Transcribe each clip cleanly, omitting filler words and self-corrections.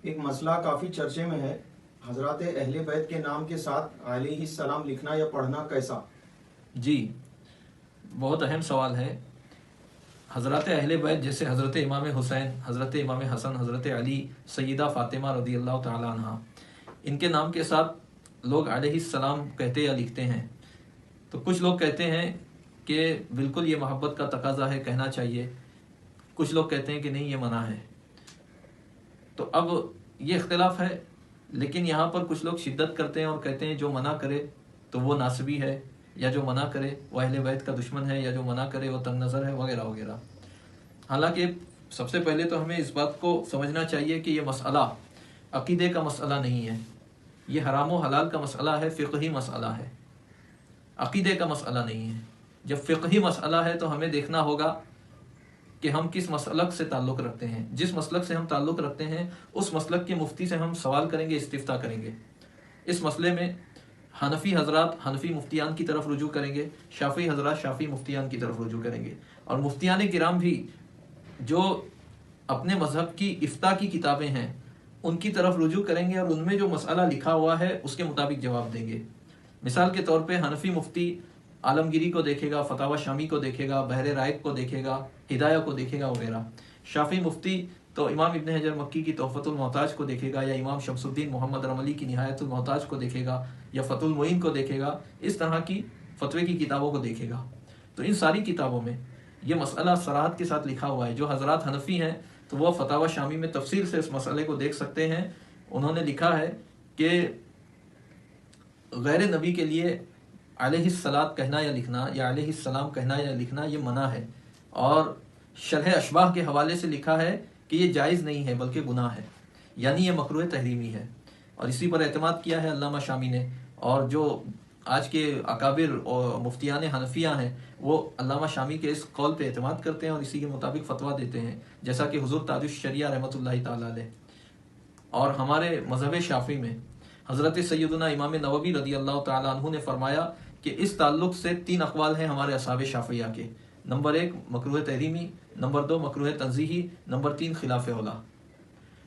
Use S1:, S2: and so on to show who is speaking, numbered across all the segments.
S1: ایک مسئلہ کافی چرچے میں ہے، حضرات اہل بیت کے نام کے ساتھ علیہ السلام لکھنا یا پڑھنا کیسا؟
S2: جی، بہت اہم سوال ہے۔ حضرات اہل بیت جیسے حضرت امام حسین، حضرت امام حسن، حضرت علی، سیدہ فاطمہ رضی اللہ تعالیٰ عنہ، ان کے نام کے ساتھ لوگ علیہ السلام کہتے یا لکھتے ہیں۔ تو کچھ لوگ کہتے ہیں کہ بالکل یہ محبت کا تقاضا ہے، کہنا چاہیے۔ کچھ لوگ کہتے ہیں کہ نہیں، یہ منع ہے۔ تو اب یہ اختلاف ہے، لیکن یہاں پر کچھ لوگ شدت کرتے ہیں اور کہتے ہیں جو منع کرے تو وہ ناصبی ہے، یا جو منع کرے وہ اہل بیت کا دشمن ہے، یا جو منع کرے وہ تنگ نظر ہے، وغیرہ وغیرہ۔ حالانکہ سب سے پہلے تو ہمیں اس بات کو سمجھنا چاہیے کہ یہ مسئلہ عقیدے کا مسئلہ نہیں ہے، یہ حرام و حلال کا مسئلہ ہے، فقہی مسئلہ ہے، عقیدے کا مسئلہ نہیں ہے۔ جب فقہی مسئلہ ہے تو ہمیں دیکھنا ہوگا کہ ہم کس مسلک سے تعلق رکھتے ہیں۔ جس مسلک سے ہم تعلق رکھتے ہیں اس مسلک کے مفتی سے ہم سوال کریں گے، استفتاء کریں گے۔ اس مسئلے میں حنفی حضرات حنفی مفتیان کی طرف رجوع کریں گے، شافعی حضرات شافعی مفتیان کی طرف رجوع کریں گے، اور مفتیان کرام بھی جو اپنے مذہب کی افتاء کی کتابیں ہیں ان کی طرف رجوع کریں گے، اور ان میں جو مسئلہ لکھا ہوا ہے اس کے مطابق جواب دیں گے۔ مثال کے طور پہ حنفی مفتی عالمگیری کو دیکھے گا، فتاوی شامی کو دیکھے گا، بحر رائق کو دیکھے گا، ہدایہ کو دیکھے گا، وغیرہ۔ شافعی مفتی تو امام ابن حجر مکی کی تحفۃ المحتاج کو دیکھے گا، یا امام شمس الدین محمد رملی کی نہایت المحتاج کو دیکھے گا، یا فتح المعین کو دیکھے گا، اس طرح کی فتوے کی کتابوں کو دیکھے گا۔ تو ان ساری کتابوں میں یہ مسئلہ صراحت کے ساتھ لکھا ہوا ہے۔ جو حضرات حنفی ہیں تو وہ فتاوی شامی میں تفصیل سے اس مسئلے کو دیکھ سکتے ہیں۔ انہوں نے لکھا ہے کہ غیر نبی کے لیے علیہ الصلاۃ کہنا یا لکھنا، یا علیہ السلام کہنا یا لکھنا یہ منع ہے، اور شرح اشباح کے حوالے سے لکھا ہے کہ یہ جائز نہیں ہے بلکہ گناہ ہے، یعنی یہ مکروہ تحریمی ہے، اور اسی پر اعتماد کیا ہے علامہ شامی نے۔ اور جو آج کے اکابر اور مفتیان حنفیہ ہیں وہ علامہ شامی کے اس قول پہ اعتماد کرتے ہیں اور اسی کے مطابق فتویٰ دیتے ہیں، جیسا کہ حضور تاج الشریعہ رحمۃ اللہ تعالیٰ علیہ۔ اور ہمارے مذہب شافعی میں حضرت سیدنا امام نووی رضی اللہ تعالیٰ عنہ نے فرمایا کہ اس تعلق سے 3 اقوال ہیں ہمارے اصحاب شافعیہ کے۔ نمبر 1 مکروہ تحریمی، نمبر 2 مکروہ تنزیہی، نمبر 3 خلاف اولا۔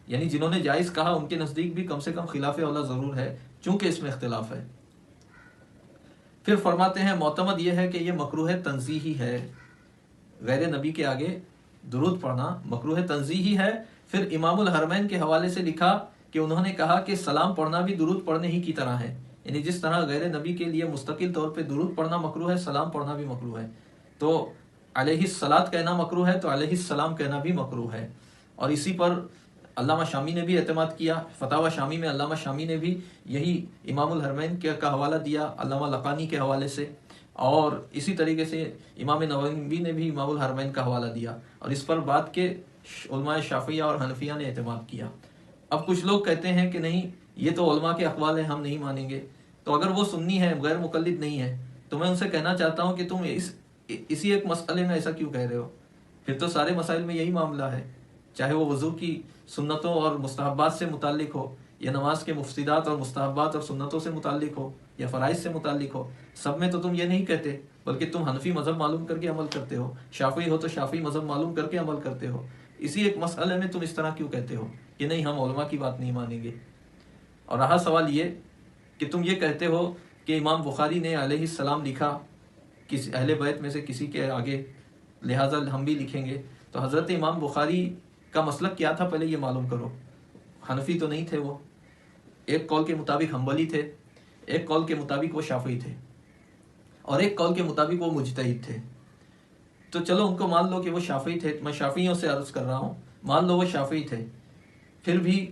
S2: یعنی جنہوں نے جائز کہا ان کے نزدیک بھی کم سے کم خلاف اولا ضرور ہے، چونکہ اس میں اختلاف ہے۔ پھر فرماتے ہیں معتمد یہ ہے کہ یہ مکروہ تنزیہی ہے، غیر نبی کے آگے درود پڑھنا مکروہ تنزیہی ہے۔ پھر امام الحرمین کے حوالے سے لکھا کہ انہوں نے کہا کہ سلام پڑھنا بھی درود پڑھنے ہی کی طرح ہے، یعنی جس طرح غیر نبی کے لیے مستقل طور پہ درود پڑھنا مکروہ ہے، سلام پڑھنا بھی مکروہ ہے۔ تو علیہ الصلاۃ کہنا مکروہ ہے تو علیہ السلام کہنا بھی مکروہ ہے۔ اور اسی پر علامہ شامی نے بھی اعتماد کیا، فتاوی شامی میں علامہ شامی نے بھی یہی امام الحرمین کا حوالہ دیا علامہ لقانی کے حوالے سے، اور اسی طریقے سے امام نووی نے بھی امام الحرمین کا حوالہ دیا، اور اس پر بعد کے علماء شافعیہ اور حنفیہ نے اعتماد کیا۔ اب کچھ لوگ کہتے ہیں کہ نہیں، یہ تو علماء کے اقوال ہیں، ہم نہیں مانیں گے۔ تو اگر وہ سنی ہے، غیر مقلد نہیں ہے، تو میں ان سے کہنا چاہتا ہوں کہ تم اسی ایک مسئلے میں ایسا کیوں کہہ رہے ہو؟ پھر تو سارے مسائل میں یہی معاملہ ہے، چاہے وہ وضو کی سنتوں اور مستحبات سے متعلق ہو، یا نماز کے مفسدات اور مستحبات اور سنتوں سے متعلق ہو، یا فرائض سے متعلق ہو، سب میں تو تم یہ نہیں کہتے، بلکہ تم حنفی مذہب معلوم کر کے عمل کرتے ہو، شافعی ہو تو شافعی مذہب معلوم کر کے عمل کرتے ہو۔ اسی ایک مسئلے میں تم اس طرح کیوں کہتے ہو کہ نہیں، ہم علماء کی بات نہیں مانیں گے؟ اور رہا سوال یہ کہ تم یہ کہتے ہو کہ امام بخاری نے علیہ السلام لکھا کسی اہل بیت میں سے کسی کے آگے، لہٰذا ہم بھی لکھیں گے۔ تو حضرت امام بخاری کا مسلک کیا تھا پہلے یہ معلوم کرو۔ حنفی تو نہیں تھے وہ، ایک قول کے مطابق حنبلی تھے، ایک قول کے مطابق وہ شافعی تھے، اور ایک قول کے مطابق وہ مجتہد تھے۔ تو چلو ان کو مان لو کہ وہ شافعی تھے، میں شافعیوں سے عرض کر رہا ہوں، مان لو وہ شافعی تھے، پھر بھی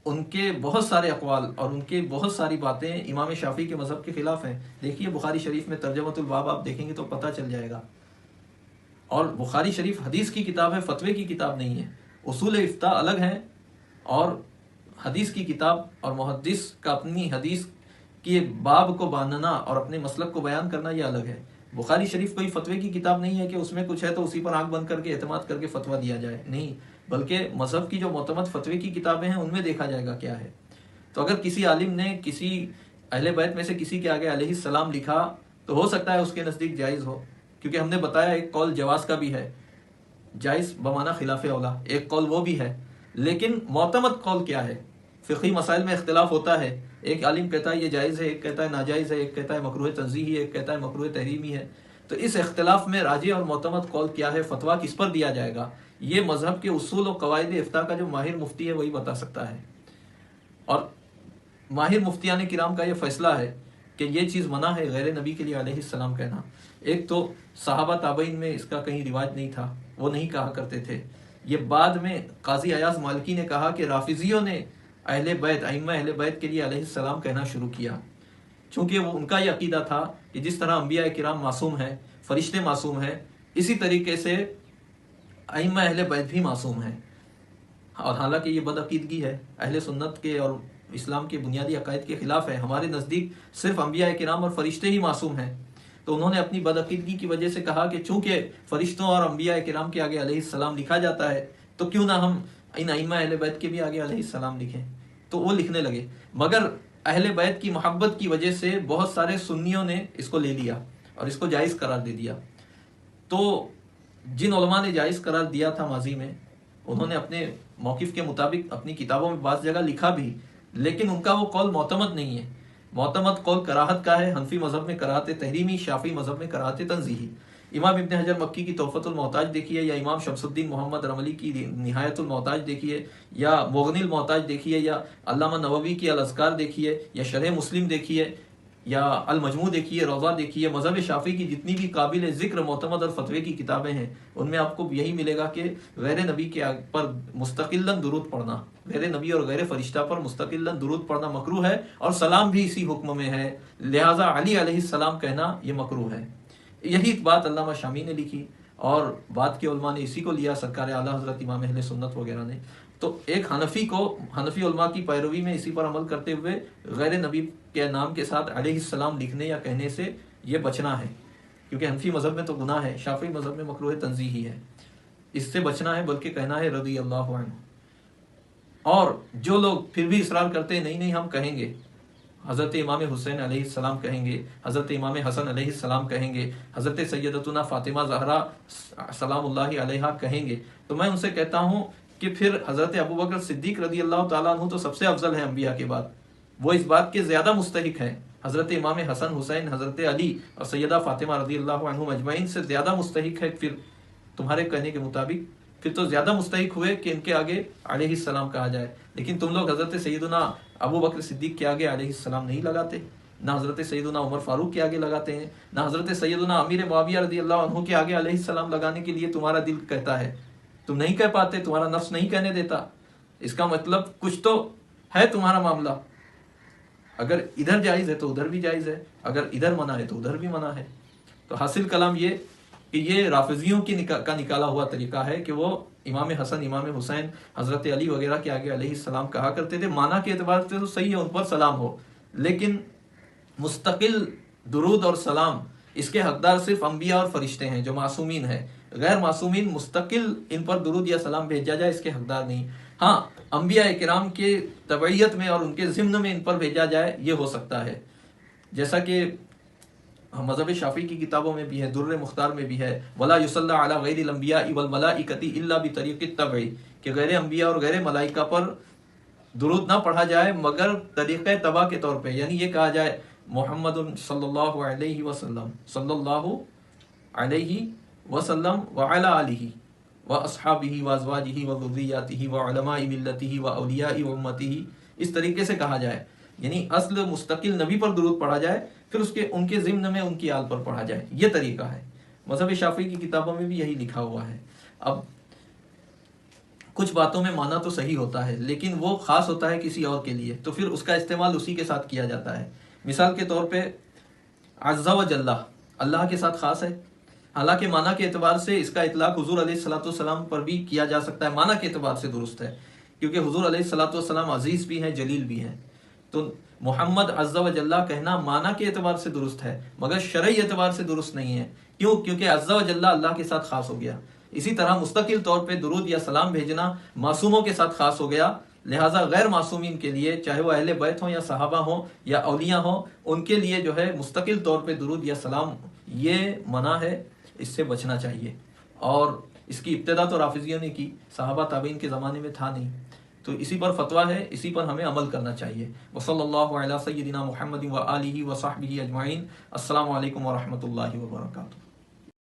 S2: ان کے بہت سارے اقوال اور ان کے بہت ساری باتیں امام شافعی کے مذہب کے خلاف ہیں۔ دیکھیے بخاری شریف میں ترجمۃ الباب آپ دیکھیں گے تو پتہ چل جائے گا۔ اور بخاری شریف حدیث کی کتاب ہے، فتوے کی کتاب نہیں ہے۔ اصول افتاء الگ ہیں، اور حدیث کی کتاب اور محدث کا اپنی حدیث کے باب کو باندھنا اور اپنے مسلک کو بیان کرنا یہ الگ ہے۔ بخاری شریف کوئی فتوے کی کتاب نہیں ہے کہ اس میں کچھ ہے تو اسی پر آنکھ بند کر کے اعتماد کر کے فتویٰ دیا جائے، نہیں، بلکہ مذہب کی جو معتمد فتوے کی کتابیں ہیں ان میں دیکھا جائے گا کیا ہے۔ تو اگر کسی عالم نے کسی اہل بیت میں سے کسی کے آگے علیہ السلام لکھا تو ہو سکتا ہے اس کے نزدیک جائز ہو، کیونکہ ہم نے بتایا ایک قول جواز کا بھی ہے، جائز بمعنی خلاف اولا، ایک قول وہ بھی ہے۔ لیکن معتمد قول کیا ہے؟ فقہی مسائل میں اختلاف ہوتا ہے، ایک عالم کہتا ہے یہ جائز ہے، ایک کہتا ہے ناجائز ہے، ایک کہتا ہے مکروہ تنزیہی ہے، ایک کہتا ہے مکروہ تحریمی ہے. تو اس اختلاف میں راجح اور معتمد قول کیا ہے، فتویٰ کس پر دیا جائے گا، یہ مذہب کے اصول و قواعد افتاء کا جو ماہر مفتی ہے وہی بتا سکتا ہے. اور ماہر مفتیان کرام کا یہ فیصلہ ہے کہ یہ چیز منع ہے غیر نبی کے لیے علیہ السلام کہنا. ایک تو صحابہ تابعین میں اس کا کہیں رواج نہیں تھا، وہ نہیں کہا کرتے تھے. یہ بعد میں قاضی ایاز مالکی نے کہا کہ رافضیوں نے اہل بیت، ائمہ اہل بیت کے لیے علیہ السلام کہنا شروع کیا، چونکہ وہ ان کا یہ عقیدہ تھا کہ جس طرح انبیاء کرام معصوم ہیں، فرشتے معصوم ہیں، اسی طریقے سے ائمہ اہل بیت بھی معصوم ہیں. اور حالانکہ یہ بدعقیدگی ہے، اہل سنت کے اور اسلام کے بنیادی عقائد کے خلاف ہے. ہمارے نزدیک صرف انبیاء کرام اور فرشتے ہی معصوم ہیں. تو انہوں نے اپنی بدعقیدگی کی وجہ سے کہا کہ چونکہ فرشتوں اور انبیاء کرام کے آگے علیہ السلام لکھا جاتا ہے تو کیوں نہ ہم ان ائمہ اہل بیت کے بھی آگے علیہ السلام لکھیں. تو وہ لکھنے لگے، مگر اہل بیت کی محبت کی وجہ سے بہت سارے سنیوں نے اس کو لے لیا اور اس کو جائز قرار دے دیا. تو جن علماء نے جائز قرار دیا تھا ماضی میں، انہوں نے اپنے موقف کے مطابق اپنی کتابوں میں بعض جگہ لکھا بھی، لیکن ان کا وہ قول معتمد نہیں ہے. معتمد قول کراہت کا ہے، حنفی مذہب میں کراہت تحریمی، شافعی مذہب میں کراہت تنزیہی. امام ابن حجر مکی کی تحفۃ المحتاج دیکھیے، یا امام شمس الدین محمد رملی کی نہایت المحتاج دیکھیے، یا مغنی المحتاج دیکھیے، یا علامہ نووی کی الاذکار دیکھیے، یا شرح مسلم دیکھیے، یا المجموع دیکھیے، روضہ دیکھیے. مذہب شافعی کی جتنی بھی قابل ذکر معتمد اور فتوے کی کتابیں ہیں ان میں آپ کو یہی ملے گا کہ غیر نبی کے پر مستقلاً درود پڑھنا، غیر نبی اور غیر فرشتہ پر مستقلاً درود پڑھنا مکروہ ہے، اور سلام بھی اسی حکم میں ہے. لہٰذا علی علیہ السلام کہنا یہ مکروہ ہے. یہی بات علامہ شامی نے لکھی اور بعد کے علماء نے اسی کو لیا، سرکار اعلیٰ حضرت امام اہل سنت وغیرہ نے. تو ایک حنفی علماء کی پیروی میں اسی پر عمل کرتے ہوئے غیر نبی کے نام کے ساتھ علیہ السلام لکھنے یا کہنے سے یہ بچنا ہے، کیونکہ حنفی مذہب میں تو گناہ ہے، شافعی مذہب میں مکروہ تنزیہی ہے، اس سے بچنا ہے، بلکہ کہنا ہے رضی اللہ عنہ. اور جو لوگ پھر بھی اصرار کرتے ہیں نہیں ہم کہیں گے، حضرت امام حسین علیہ السلام کہیں گے، حضرت امام حسن علیہ السلام کہیں گے، حضرت سیدتنا فاطمہ زہرا سلام اللہ علیہا کہیں گے، تو میں ان سے کہتا ہوں کہ پھر حضرت ابوبکر صدیق رضی اللہ تعالیٰ عنہ تو سب سے افضل ہیں انبیاء کے بعد، وہ اس بات کے زیادہ مستحق ہیں. حضرت امام حسن حسین، حضرت علی اور سیدہ فاطمہ رضی اللہ عنہم اجمعین سے زیادہ مستحق ہے. پھر تمہارے کہنے کے مطابق پھر تو زیادہ مستحق ہوئے کہ ان کے آگے علیہ السلام کہا جائے. لیکن تم لوگ حضرت سیدنا ابو بکر صدیق کے آگے علیہ السلام نہیں لگاتے، نہ حضرت سیدنا عمر فاروق کے آگے لگاتے ہیں، نہ حضرت سیدنا امیر معاویہ رضی اللہ عنہ کے آگے علیہ السلام لگانے کے لیے تمہارا دل کہتا ہے. تم نہیں کہہ پاتے، تمہارا نفس نہیں کہنے دیتا. اس کا مطلب کچھ تو ہے تمہارا معاملہ. اگر ادھر جائز ہے تو ادھر بھی جائز ہے، اگر ادھر منع ہے تو ادھر بھی منع ہے. تو حاصل کلام یہ کہ یہ رافضیوں کا نکالا ہوا طریقہ ہے کہ وہ امام حسن، امام حسین، حضرت علی وغیرہ کے آگے علیہ السلام کہا کرتے تھے. معنی کے اعتبار سے تو صحیح ہے، ان پر سلام ہو، لیکن مستقل درود اور سلام اس کے حقدار صرف انبیاء اور فرشتے ہیں جو معصومین ہیں. غیر معصومین مستقل ان پر درود یا سلام بھیجا جائے اس کے حقدار نہیں. ہاں، انبیاء کرام کے تبعیت میں اور ان کے ضمن میں ان پر بھیجا جائے یہ ہو سکتا ہے، جیسا کہ مذہب شافعی کی کتابوں میں بھی ہے، در مختار میں بھی ہے، ولا یصلی علی غیر الانبیاء والملائکۃ الا بطریق الطبع، کہ غیر انبیاء اور غیر ملائکہ پر درود نہ پڑھا جائے مگر طریقہ طبع کے طور پہ. یعنی یہ کہا جائے محمد صلی اللہ علیہ وسلم، صلی اللہ علیہ وسلم وعلی آلہ واصحابہ وازواجہ وذریاتہ وعلماء ملتہ واولیاء امتہ، اس طریقے سے کہا جائے. یعنی اصل مستقل نبی پر درود پڑھا جائے، پھر ان کے ضمن میں ان کی آل پر پڑھا جائے. یہ طریقہ ہے. مذہب شافعی کی کتابوں میں بھی یہی لکھا ہوا ہے. اب کچھ باتوں میں معنی تو صحیح ہوتا ہے لیکن وہ خاص ہوتا ہے کسی اور کے لیے، تو پھر اس کا استعمال اسی کے ساتھ کیا جاتا ہے. مثال کے طور پہ عز و جل اللہ کے ساتھ خاص ہے، حالانکہ معنی کے اعتبار سے اس کا اطلاق حضور علیہ الصلوۃ والسلام پر بھی کیا جا سکتا ہے. معنی کے اعتبار سے درست ہے کیونکہ حضور علیہ الصلوۃ والسلام عزیز بھی ہیں، جلیل بھی ہیں. تو محمد عز و جل کہنا معنی کے اعتبار سے درست ہے مگر شرعی اعتبار سے درست نہیں ہے. کیوں؟ کیونکہ عز و جل اللہ کے ساتھ خاص ہو گیا. اسی طرح مستقل طور پہ درود یا سلام بھیجنا معصوموں کے ساتھ خاص ہو گیا. لہٰذا غیر معصومین کے لیے، چاہے وہ اہل بیت ہوں یا صحابہ ہوں یا اولیاء ہوں، ان کے لیے جو ہے مستقل طور پہ درود یا سلام یہ منع ہے، اس سے بچنا چاہیے. اور اس کی ابتدا تو رافضیوں نے کی، صحابہ تابعین کے زمانے میں تھا نہیں، تو اسی پر فتویٰ ہے، اسی پر ہمیں عمل کرنا چاہیے۔ وصلی اللہ علی سیدنا محمد و آلہ و صحبہ اجمعین۔ السلام علیکم ورحمۃ اللہ وبرکاتہ۔